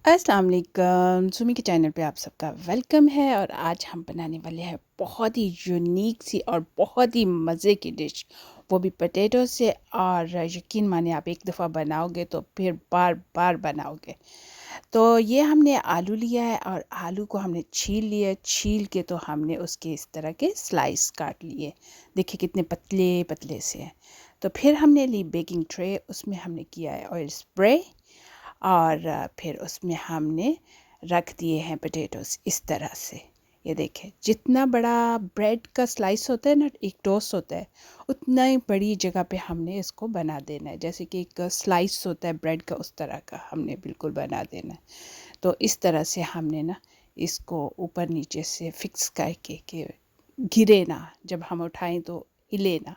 अस्सलाम वालेकुम सुमी के चैनल पे आप सबका वेलकम है। और आज हम बनाने वाले हैं बहुत ही यूनिक सी और बहुत ही मज़े की डिश, वो भी पोटैटो से। और यकीन माने आप एक दफ़ा बनाओगे तो फिर बार बार बनाओगे। तो ये हमने आलू लिया है और आलू को हमने छील लिया। छील के तो हमने उसके इस तरह के स्लाइस काट लिए। देखिए कितने पतले पतले से हैं। तो फिर हमने ली बेकिंग ट्रे, उसमें हमने किया है ऑयल स्प्रे। और फिर उसमें हमने रख दिए हैं पोटैटोज़ इस तरह से। ये देखें, जितना बड़ा ब्रेड का स्लाइस होता है ना, एक टोस्ट होता है, उतना ही बड़ी जगह पे हमने इसको बना देना है। जैसे कि एक स्लाइस होता है ब्रेड का, उस तरह का हमने बिल्कुल बना देना है। तो इस तरह से हमने ना इसको ऊपर नीचे से फिक्स करके कि गिरे ना, जब हम उठाएं तो हिले ना,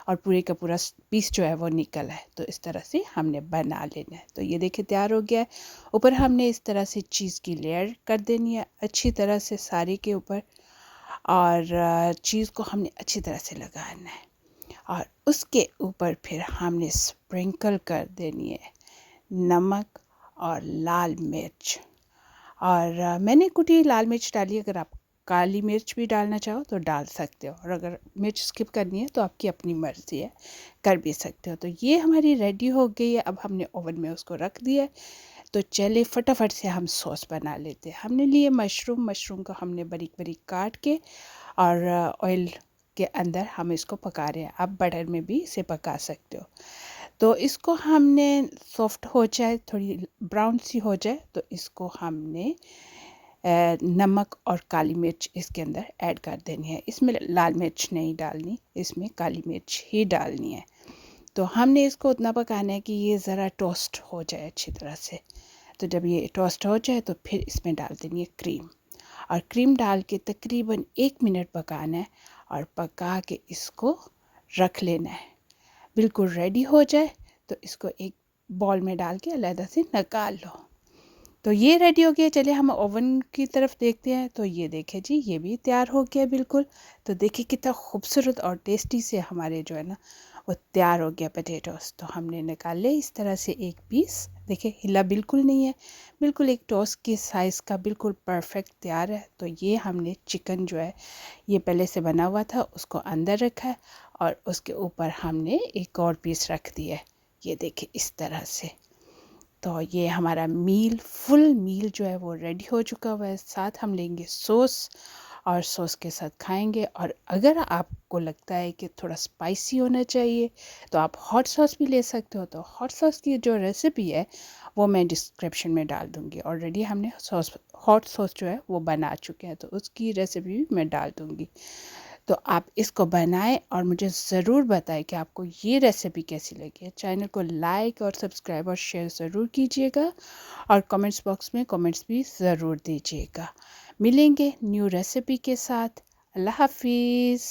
और पूरे का पूरा पीस जो है वो निकल है। तो इस तरह से हमने बना लेना है। तो ये देखिए तैयार हो गया है। ऊपर हमने इस तरह से चीज़ की लेयर कर देनी है अच्छी तरह से सारे के ऊपर। और चीज़ को हमने अच्छी तरह से लगाना है। और उसके ऊपर फिर हमने स्प्रिंकल कर देनी है नमक और लाल मिर्च। और मैंने कुटी लाल मिर्च डाली। अगर आप काली मिर्च भी डालना चाहो तो डाल सकते हो, और अगर मिर्च स्किप करनी है तो आपकी अपनी मर्ज़ी है, कर भी सकते हो। तो ये हमारी रेडी हो गई है। अब हमने ओवन में उसको रख दिया है। तो चले फटाफट से हम सॉस बना लेते हैं। हमने लिए मशरूम। मशरूम को हमने बारीक बारीक काट के और ऑयल के अंदर हम इसको पका रहे हैं। आप बटर में भी इसे पका सकते हो। तो इसको हमने सॉफ्ट हो जाए, थोड़ी ब्राउन सी हो जाए, तो इसको हमने नमक और काली मिर्च इसके अंदर ऐड कर देनी है। इसमें लाल मिर्च नहीं डालनी, इसमें काली मिर्च ही डालनी है। तो हमने इसको उतना पकाना है कि ये ज़रा टोस्ट हो जाए अच्छी तरह से। तो जब ये टोस्ट हो जाए तो फिर इसमें डाल देनी है क्रीम। और क्रीम डाल के तकरीबन 1 मिनट पकाना है। और पका के इसको रख लेना है। बिल्कुल रेडी हो जाए तो इसको एक बॉल में डाल के अलग से निकाल लो। तो ये रेडी हो गया। चलिए हम ओवन की तरफ देखते हैं। तो ये देखें जी, ये भी तैयार हो गया बिल्कुल। तो देखिए कितना खूबसूरत और टेस्टी से हमारे जो है ना वो तैयार हो गया पोटैटोस। तो हमने निकाल ले इस तरह से एक पीस। देखिए हिला बिल्कुल नहीं है, बिल्कुल एक टोस्ट के साइज़ का बिल्कुल परफेक्ट तैयार है। तो ये हमने चिकन जो है ये पहले से बना हुआ था, उसको अंदर रखा है। और उसके ऊपर हमने एक और पीस रख दिया है। ये देखिए इस तरह से। तो ये हमारा मील, फुल मील जो है वो रेडी हो चुका हुआ है। साथ हम लेंगे सॉस और सॉस के साथ खाएंगे। और अगर आपको लगता है कि थोड़ा स्पाइसी होना चाहिए तो आप हॉट सॉस भी ले सकते हो। तो हॉट सॉस की जो रेसिपी है वो मैं डिस्क्रिप्शन में डाल दूँगी। ऑलरेडी हमने हॉट सॉस जो है वो बना चुके हैं, तो उसकी रेसिपी भी मैं डाल दूँगी। तो आप इसको बनाएं और मुझे ज़रूर बताएं कि आपको ये रेसिपी कैसी लगी। चैनल को लाइक और सब्सक्राइब और शेयर ज़रूर कीजिएगा। और कमेंट्स बॉक्स में कमेंट्स भी ज़रूर दीजिएगा। मिलेंगे न्यू रेसिपी के साथ। अल्लाह हाफिज़।